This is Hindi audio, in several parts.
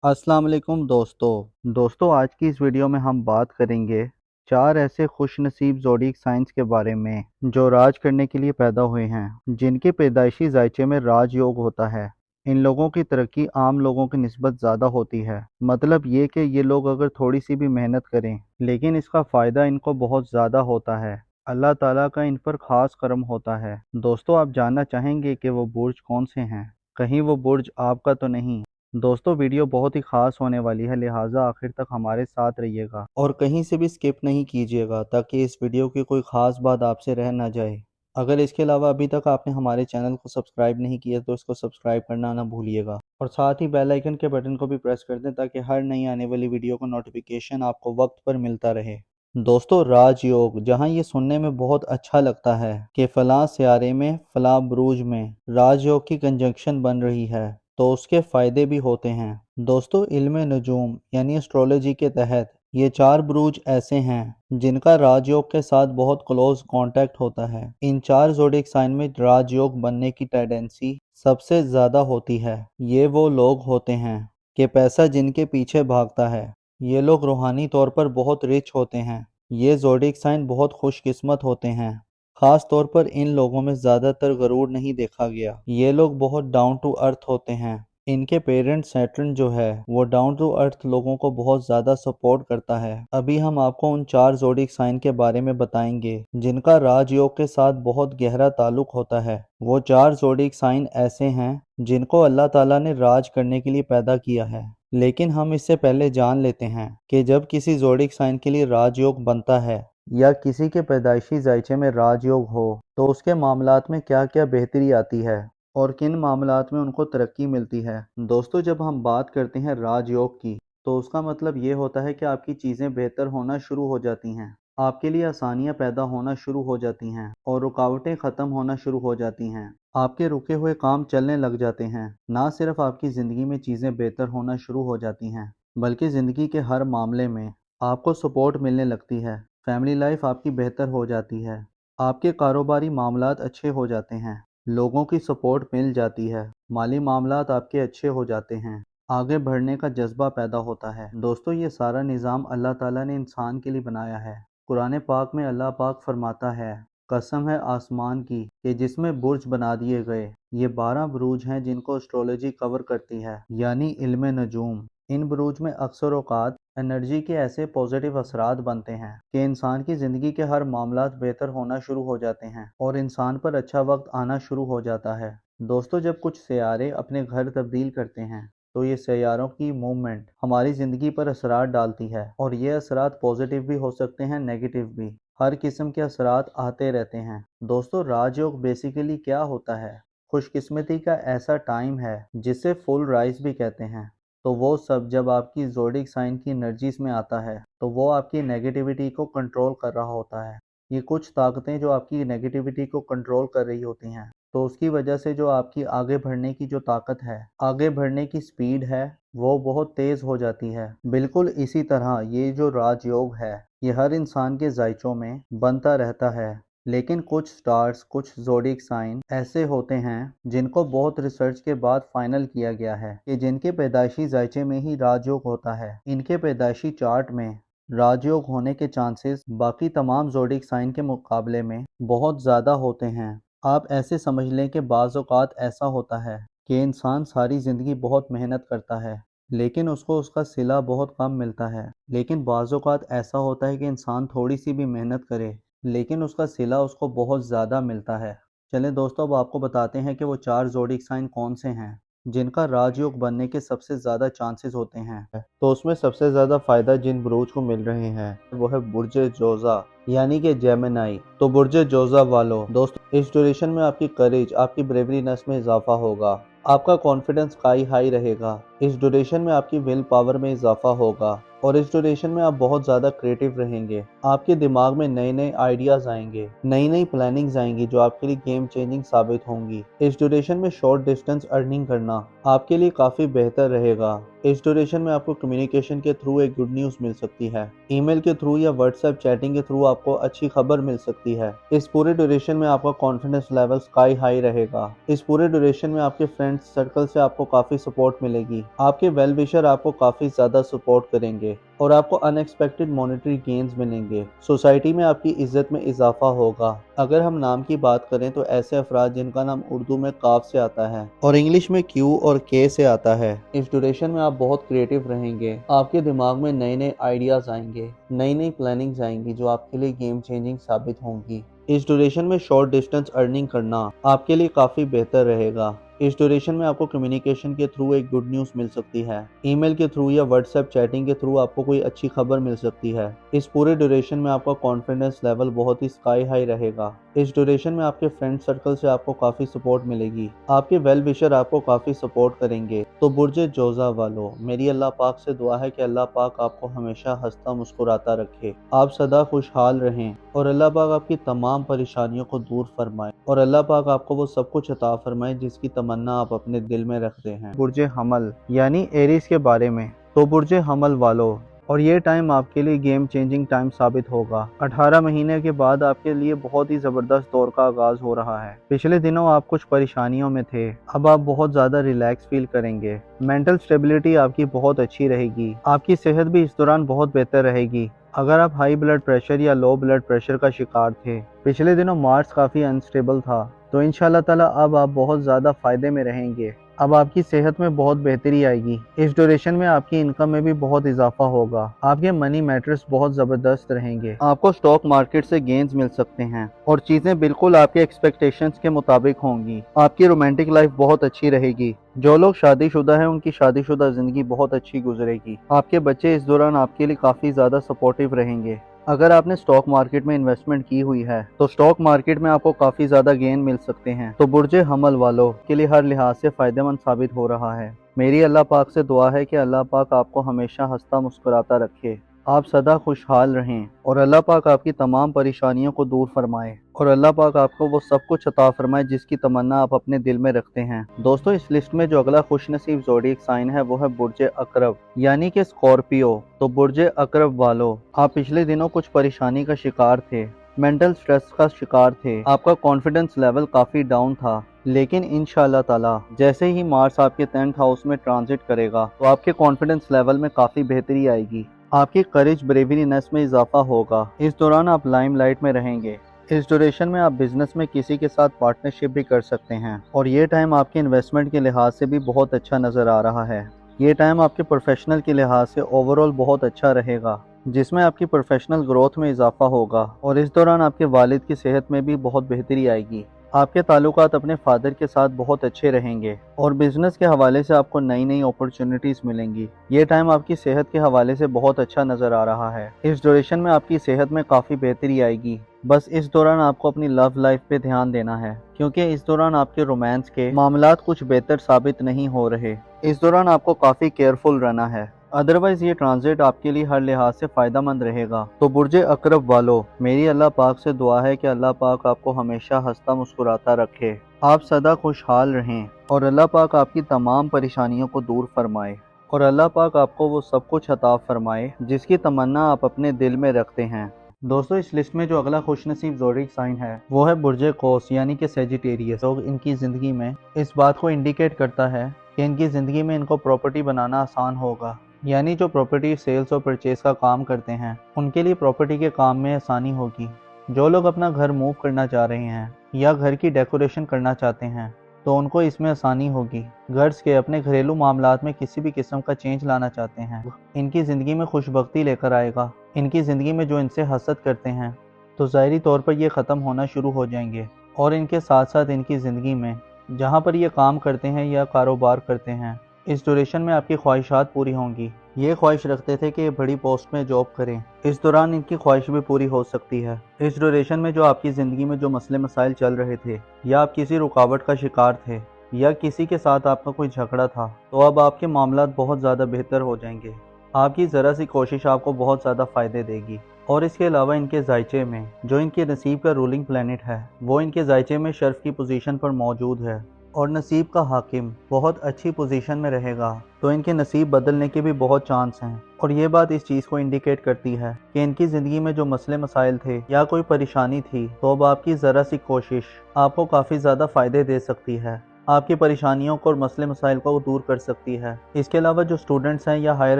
अस्सलाम वालेकुम दोस्तों आज की इस वीडियो में हम बात करेंगे चार ऐसे खुशनसीब ज़ोडिएक साइंस के बारे में जो राज करने के लिए पैदा हुए हैं, जिनके पैदाइशी जायचे में राजयोग होता है। इन लोगों की तरक्की आम लोगों की निस्बत ज़्यादा होती है। मतलब ये कि ये लोग अगर थोड़ी सी भी मेहनत करें लेकिन इसका फ़ायदा इनको बहुत ज़्यादा होता है। अल्लाह ताला का इन पर ख़ास करम होता है। दोस्तों, आप जानना चाहेंगे कि वो बुर्ज कौन से हैं? कहीं वो बुर्ज आपका तो नहीं? दोस्तों, वीडियो बहुत ही खास होने वाली है, लिहाजा आखिर तक हमारे साथ रहिएगा और कहीं से भी स्किप नहीं कीजिएगा ताकि इस वीडियो की कोई खास बात आपसे रह ना जाए। अगर इसके अलावा अभी तक आपने हमारे चैनल को सब्सक्राइब नहीं किया तो इसको सब्सक्राइब करना ना भूलिएगा और साथ ही बेल आइकन के बटन को भी प्रेस कर दें ताकि हर नई आने वाली वीडियो का नोटिफिकेशन आपको वक्त पर मिलता रहे। दोस्तों, राजयोग, जहां ये सुनने में बहुत अच्छा लगता है कि फलां सियारे में फलां बुरूज में राजयोग की कंजंक्शन बन रही है, तो उसके फ़ायदे भी होते हैं। दोस्तों, इल्म नजूम यानी एस्ट्रोलॉजी के तहत ये चार बुरूज ऐसे हैं जिनका राजयोग के साथ बहुत क्लोज कांटेक्ट होता है। इन चार ज़ोडिएक साइन में राजयोग बनने की टेंडेंसी सबसे ज़्यादा होती है। ये वो लोग होते हैं कि पैसा जिनके पीछे भागता है। ये लोग रूहानी तौर पर बहुत रिच होते हैं। ये ज़ोडिएक साइन बहुत खुशकिस्मत होते हैं। खास तौर पर इन लोगों में ज़्यादातर गरूर नहीं देखा गया। ये लोग बहुत डाउन टू अर्थ होते हैं। इनके पेरेंट सैटर्न जो है वो डाउन टू अर्थ लोगों को बहुत ज़्यादा सपोर्ट करता है। अभी हम आपको उन चार ज़ोडिएक साइन के बारे में बताएंगे जिनका राजयोग के साथ बहुत गहरा ताल्लुक होता है। वो चार ज़ोडिएक साइन ऐसे हैं जिनको अल्लाह ताला ने राज करने के लिए पैदा किया है। लेकिन हम इससे पहले जान लेते हैं कि जब किसी ज़ोडिएक साइन के लिए राजयोग बनता है या किसी के पैदाइशी जायचे में राजयोग हो तो उसके मामलात में क्या क्या बेहतरी आती है और किन मामलात में उनको तरक्की मिलती है। दोस्तों, जब हम बात करते हैं राजयोग की तो उसका मतलब ये होता है कि आपकी चीज़ें बेहतर होना शुरू हो जाती हैं, आपके लिए आसानियाँ पैदा होना शुरू हो जाती हैं और रुकावटें ख़त्म होना शुरू हो जाती हैं। आपके रुके हुए काम चलने लग जाते हैं। ना सिर्फ आपकी ज़िंदगी में चीज़ें बेहतर होना शुरू हो जाती हैं बल्कि ज़िंदगी के हर मामले में आपको सपोर्ट मिलने लगती है। फैमिली लाइफ आपकी बेहतर हो जाती है। आपके कारोबारी मामलात अच्छे हो जाते हैं। लोगों की सपोर्ट मिल जाती है। माली मामलात आपके अच्छे हो जाते हैं। आगे बढ़ने का जज्बा पैदा होता है। दोस्तों, ये सारा निज़ाम अल्लाह ताला ने इंसान के लिए बनाया है। कुरान पाक में अल्लाह पाक फरमाता है, कसम है आसमान की कि जिसमें बुर्ज बना दिए गए। ये 12 बुरूज हैं जिनको एस्ट्रोलॉजी कवर करती है, यानी इल्म नजूम। इन बुरूज में अक्सर औकात एनर्जी के ऐसे पॉजिटिव असरात बनते हैं कि इंसान की ज़िंदगी के हर मामलात बेहतर होना शुरू हो जाते हैं और इंसान पर अच्छा वक्त आना शुरू हो जाता है। दोस्तों, जब कुछ सियारे अपने घर तब्दील करते हैं तो ये सैयारों की मूवमेंट हमारी ज़िंदगी पर असरात डालती है और ये असरात पॉजिटिव भी हो सकते हैं, नेगेटिव भी। हर किस्म के असरात आते रहते हैं। दोस्तों, राजयोग बेसिकली क्या होता है? खुशकिस्मती का ऐसा टाइम है जिसे फुल राइज भी कहते हैं। तो वो सब जब आपकी ज़ोडिएक साइन की एनर्जीज में आता है तो वो आपकी नेगेटिविटी को कंट्रोल कर रहा होता है। ये कुछ ताकतें जो आपकी नेगेटिविटी को कंट्रोल कर रही होती हैं, तो उसकी वजह से जो आपकी आगे बढ़ने की जो ताकत है, आगे बढ़ने की स्पीड है, वो बहुत तेज़ हो जाती है। बिल्कुल इसी तरह ये जो राजयोग है ये हर इंसान के जायचों में बनता रहता है। लेकिन कुछ स्टार्स, कुछ ज़ोडिएक साइन ऐसे होते हैं जिनको बहुत रिसर्च के बाद फाइनल किया गया है कि जिनके पैदाइशी जायचे में ही राजयोग होता है। इनके पैदाइशी चार्ट में राजयोग होने के चांसेस बाकी तमाम ज़ोडिएक साइन के मुकाबले में बहुत ज़्यादा होते हैं। आप ऐसे समझ लें कि बाज़ औक़ात ऐसा होता है कि इंसान सारी ज़िंदगी बहुत मेहनत करता है लेकिन उसको उसका सिला बहुत कम मिलता है। लेकिन बाज़ औक़ात ऐसा होता है कि इंसान थोड़ी सी भी मेहनत करे लेकिन उसका सिला उसको बहुत ज़्यादा मिलता है। चलें दोस्तों, अब आपको बताते हैं कि वो चार ज़ोडिएक साइन कौन से हैं जिनका राजयोग बनने के सबसे ज़्यादा चांसेस होते हैं। तो उसमें सबसे ज़्यादा फ़ायदा जिन बुरूज को मिल रहे हैं वो है बुर्ज जोज़ा यानी कि जेमिनी। तो बुर्ज जोज़ा वालों, दोस्तों, इस ड्यूरेशन में आपकी करेज, आपकी ब्रेवरीनेस में इजाफा होगा। आपका कॉन्फिडेंस हाई रहेगा। इस ड्यूरेशन में आपकी विल पावर में इजाफा होगा और इस ड्यूरेशन में आप बहुत ज़्यादा क्रिएटिव रहेंगे। आपके दिमाग में नए नए आइडियाज़ आएंगे, नई नई प्लानिंग्स आएंगी जो आपके लिए गेम चेंजिंग साबित होंगी। इस ड्यूरेशन में शॉर्ट डिस्टेंस अर्निंग करना आपके लिए काफ़ी बेहतर रहेगा। इस ड्यूरेशन में आपको कम्युनिकेशन के थ्रू एक गुड न्यूज़ मिल सकती है। ईमेल के थ्रू या व्हाट्सएप चैटिंग के थ्रू आपको अच्छी खबर मिल सकती है। इस पूरे ड्यूरेशन में आपका कॉन्फिडेंस लेवल स्काई हाई रहेगा। इस पूरे ड्यूरेशन में आपके फ्रेंड्स सर्कल से आपको काफ़ी सपोर्ट मिलेगी। आपके वेल विशर आपको काफ़ी ज़्यादा सपोर्ट करेंगे और आपको अनएक्सपेक्टेड मॉनेटरी गेन्स मिलेंगे। सोसाइटी में आपकी इज्जत में इजाफा होगा। अगर हम नाम की बात करें तो ऐसे अफराद जिनका नाम उर्दू में काफ से आता है और इंग्लिश में क्यू और के से आता है, इस ड्यूरेशन में आप बहुत क्रिएटिव रहेंगे। आपके दिमाग में नए नए आइडियाज आएंगे, नई नई प्लानिंग्स आएंगी जो आपके लिए गेम चेंजिंग साबित होंगी। इस ड्यूरेशन में शॉर्ट डिस्टेंस अर्निंग करना आपके लिए काफ़ी बेहतर रहेगा। इस ड्यूरेशन में आपको कम्युनिकेशन के थ्रू एक गुड न्यूज़ मिल सकती है। ईमेल के थ्रू या व्हाट्सएप चैटिंग के थ्रू आपको कोई अच्छी खबर मिल सकती है। इस पूरे ड्यूरेशन में आपका कॉन्फिडेंस लेवल बहुत ही स्काई हाई रहेगा। इस ड्यूरेशन में आपके फ्रेंड सर्कल से आपको काफ़ी सपोर्ट मिलेगी। आपके वेल विशर आपको काफ़ी सपोर्ट करेंगे। तो बुर्जे जोजा वालों, मेरी अल्लाह पाक से दुआ है कि अल्लाह पाक आपको हमेशा हंसता मुस्कुराता रखे, आप सदा खुशहाल रहें और अल्लाह पाक आपकी तमाम परेशानियों को दूर फरमाए और अल्लाह पाक आपको वो सब कुछ अता फरमाए जिसकी तमन्ना आप अपने दिल में रखते हैं। बुर्जे हमल यानी एरीज के बारे में, तो बुर्जे हमल वालों, और ये टाइम आपके लिए गेम चेंजिंग टाइम साबित होगा। 18 महीने के बाद आपके लिए बहुत ही ज़बरदस्त दौर का आगाज हो रहा है। पिछले दिनों आप कुछ परेशानियों में थे, अब आप बहुत ज़्यादा रिलैक्स फील करेंगे। मेंटल स्टेबिलिटी आपकी बहुत अच्छी रहेगी। आपकी सेहत भी इस दौरान बहुत बेहतर रहेगी। अगर आप हाई ब्लड प्रेशर या लो ब्लड प्रेशर का शिकार थे, पिछले दिनों मार्स काफ़ी अनस्टेबल था, तो इंशाल्लाह ताला अब आप बहुत ज़्यादा फ़ायदे में रहेंगे। अब आपकी सेहत में बहुत बेहतरी आएगी। इस ड्यूरेशन में आपकी इनकम में भी बहुत इजाफा होगा। आपके मनी मैटर्स बहुत ज़बरदस्त रहेंगे। आपको स्टॉक मार्केट से गेन्स मिल सकते हैं और चीज़ें बिल्कुल आपके एक्सपेक्टेशंस के मुताबिक होंगी। आपकी रोमांटिक लाइफ बहुत अच्छी रहेगी। जो लोग शादीशुदा हैं उनकी शादीशुदा ज़िंदगी बहुत अच्छी गुजरेगी। आपके बच्चे इस दौरान आपके लिए काफ़ी ज़्यादा सपोर्टिव रहेंगे। अगर आपने स्टॉक मार्केट में इन्वेस्टमेंट की हुई है तो स्टॉक मार्केट में आपको काफ़ी ज़्यादा गेन मिल सकते हैं। तो बुर्जे हमल वालों के लिए हर लिहाज से फ़ायदेमंद साबित हो रहा है। मेरी अल्लाह पाक से दुआ है कि अल्लाह पाक आपको हमेशा हंसता मुस्कुराता रखे, आप सदा खुशहाल रहें और अल्लाह पाक आपकी तमाम परेशानियों को दूर फरमाए और अल्लाह पाक आपको वो सब कुछ अता फरमाए जिसकी तमन्ना आप अपने दिल में रखते हैं। दोस्तों, इस लिस्ट में जो अगला खुशनसीब ज़ोडिएक साइन है वो है बुर्जे अकरब यानी कि स्कॉर्पियो। तो बुर्जे अकरब वालों, आप पिछले दिनों कुछ परेशानी का शिकार थे, मेंटल स्ट्रेस का शिकार थे, आपका कॉन्फिडेंस लेवल काफ़ी डाउन था, लेकिन इंशाल्लाह ताला जैसे ही मार्स आपके 10th हाउस में ट्रांजिट करेगा तो आपके कॉन्फिडेंस लेवल में काफ़ी बेहतरी आएगी। आपकी करेज ब्रेवरीनेस में इजाफा होगा। इस दौरान आप लाइमलाइट में रहेंगे। इस ड्यूरेशन में आप बिजनेस में किसी के साथ पार्टनरशिप भी कर सकते हैं और ये टाइम आपके इन्वेस्टमेंट के लिहाज से भी बहुत अच्छा नज़र आ रहा है। ये टाइम आपके प्रोफेशनल के लिहाज से ओवरऑल बहुत अच्छा रहेगा, जिसमें आपकी प्रोफेशनल ग्रोथ में इजाफा होगा और इस दौरान आपके वालिद की सेहत में भी बहुत बेहतरी आएगी। आपके ताल्लुकात अपने फादर के साथ बहुत अच्छे रहेंगे और बिजनेस के हवाले से आपको नई नई अपॉर्चुनिटीज़ मिलेंगी। ये टाइम आपकी सेहत के हवाले से बहुत अच्छा नज़र आ रहा है। इस ड्यूरेशन में आपकी सेहत में काफ़ी बेहतरी आएगी। बस इस दौरान आपको अपनी लव लाइफ पे ध्यान देना है, क्योंकि इस दौरान आपके रोमांस के मामलात कुछ बेहतर साबित नहीं हो रहे। इस दौरान आपको काफ़ी केयरफुल रहना है, अदरवाइज ये ट्रांजिट आपके लिए हर लिहाज से फ़ायदेमंद रहेगा। तो बुर्जे अकरब वालों, मेरी अल्लाह पाक से दुआ है कि अल्लाह पाक आपको हमेशा हंसता मुस्कुराता रखे, आप सदा खुशहाल रहें और अल्लाह पाक आपकी तमाम परेशानियों को दूर फरमाए और अल्लाह पाक आपको वो सब कुछ अता फरमाए जिसकी तमन्ना आप अपने दिल में रखते हैं। दोस्तों, इस लिस्ट में जो अगला खुशनसीब ज़ोडिएक साइन है वो है बुर्जे कौस यानी कि सेजिटेरियस। लोग इनकी ज़िंदगी में इस बात को इंडिकेट करता है कि इनकी ज़िंदगी में इनको प्रॉपर्टी बनाना आसान होगा, यानी जो प्रॉपर्टी सेल्स और परचेज का काम करते हैं उनके लिए प्रॉपर्टी के काम में आसानी होगी। जो लोग अपना घर मूव करना चाह रहे हैं या घर की डेकोरेशन करना चाहते हैं तो उनको इसमें आसानी होगी। गर्ल्स के अपने घरेलू मामलात में किसी भी किस्म का चेंज लाना चाहते हैं, इनकी ज़िंदगी में खुशबख्ती लेकर आएगा। इनकी ज़िंदगी में जो इनसे हसद करते हैं तो ज़ाहिरी तौर पर ये ख़त्म होना शुरू हो जाएंगे और इनके साथ साथ इनकी ज़िंदगी में जहाँ पर ये काम करते हैं या कारोबार करते हैं, इस ड्यूरेशन में आपकी ख्वाहिशात पूरी होंगी। ये ख्वाहिश रखते थे कि ये बड़ी पोस्ट में जॉब करें, इस दौरान इनकी ख्वाहिश भी पूरी हो सकती है। इस ड्यूरेशन में जो आपकी ज़िंदगी में जो मसले मसाइल चल रहे थे या आप किसी रुकावट का शिकार थे या किसी के साथ आपका कोई झगड़ा था, तो अब आपके मामलात बहुत ज़्यादा बेहतर हो जाएंगे। आपकी ज़रा सी कोशिश आपको बहुत ज़्यादा फ़ायदे देगी। और इसके अलावा इनके जायचे में जो इनके नसीब का रूलिंग प्लैनेट है वो इनके जायचे में शर्फ की पोजीशन पर मौजूद है। और नसीब का हाकिम बहुत अच्छी पोजीशन में रहेगा तो इनके नसीब बदलने के भी बहुत चांस हैं। और ये बात इस चीज़ को इंडिकेट करती है कि इनकी ज़िंदगी में जो मसले मसाइल थे या कोई परेशानी थी, तो अब आपकी ज़रा सी कोशिश आपको काफ़ी ज़्यादा फ़ायदे दे सकती है, आपकी परेशानियों को और मसले मसाइल को दूर कर सकती है। इसके अलावा जो स्टूडेंट्स हैं या हायर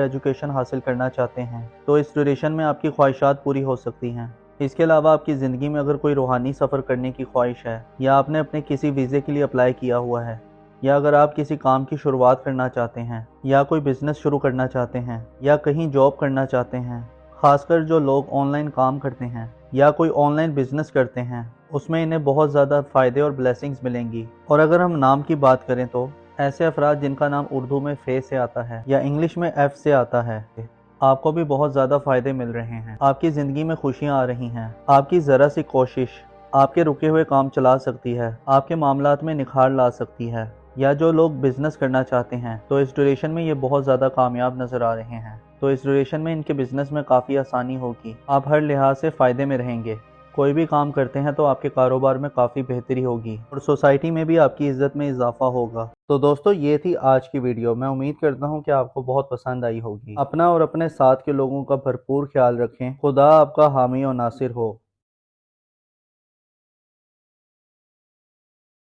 एजुकेशन हासिल करना चाहते हैं, तो इस ड्यूरेशन में आपकी ख्वाहिशात पूरी हो सकती हैं। इसके अलावा आपकी ज़िंदगी में अगर कोई रूहानी सफ़र करने की ख्वाहिश है, या आपने अपने किसी वीज़े के लिए अप्लाई किया हुआ है, या अगर आप किसी काम की शुरुआत करना चाहते हैं, या कोई बिज़नेस शुरू करना चाहते हैं, या कहीं जॉब करना चाहते हैं, ख़ासकर जो लोग ऑनलाइन काम करते हैं या कोई ऑनलाइन बिज़नेस करते हैं, उसमें इन्हें बहुत ज़्यादा फ़ायदे और ब्लेसिंग्स मिलेंगी। और अगर हम नाम की बात करें तो ऐसे अफराद जिनका नाम उर्दू में फ़े से आता है या इंग्लिश में एफ़ से आता है, आपको भी बहुत ज़्यादा फ़ायदे मिल रहे हैं। आपकी ज़िंदगी में खुशियाँ आ रही हैं। आपकी ज़रा सी कोशिश आपके रुके हुए काम चला सकती है, आपके मामलात में निखार ला सकती है। या जो लोग बिज़नेस करना चाहते हैं, तो इस ड्यूरेशन में ये बहुत ज़्यादा कामयाब नज़र आ रहे हैं। तो इस ड्यूरेशन में इनके बिज़नेस में काफ़ी आसानी होगी, आप हर लिहाज से फ़ायदे में रहेंगे। कोई भी काम करते हैं तो आपके कारोबार में काफ़ी बेहतरी होगी और सोसाइटी में भी आपकी इज़्ज़त में इजाफा होगा। तो दोस्तों, ये थी आज की वीडियो। मैं उम्मीद करता हूँ कि आपको बहुत पसंद आई होगी। अपना और अपने साथ के लोगों का भरपूर ख्याल रखें। खुदा आपका हामी और नासिर हो।